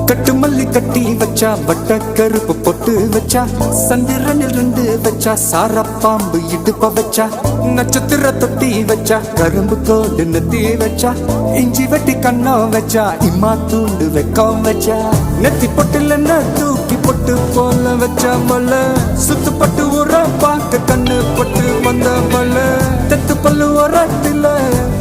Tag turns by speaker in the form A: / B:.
A: கட்டு மல்லி கட்டி வச்சா வட்ட கருப்பு பொட்டு வச்சா சந்திரனில் இருந்து வச்சா சார பாம்பு இடுப்ப வச்சா நட்சத்திர தொட்டி வச்சா கரும்பு கோடு நெத்தி வச்சா இஞ்சி வெட்டி கண்ணம் வச்சா இம்மா தூண்டு வெக்கம் வச்சா நெத்தி பொட்டுல தூக்கி பொட்டு போல வச்சா மல சுத்து பட்டு உர பார்க்க கண்ணு பொட்டு வந்த மல தெத்து பல்லு உரத்துல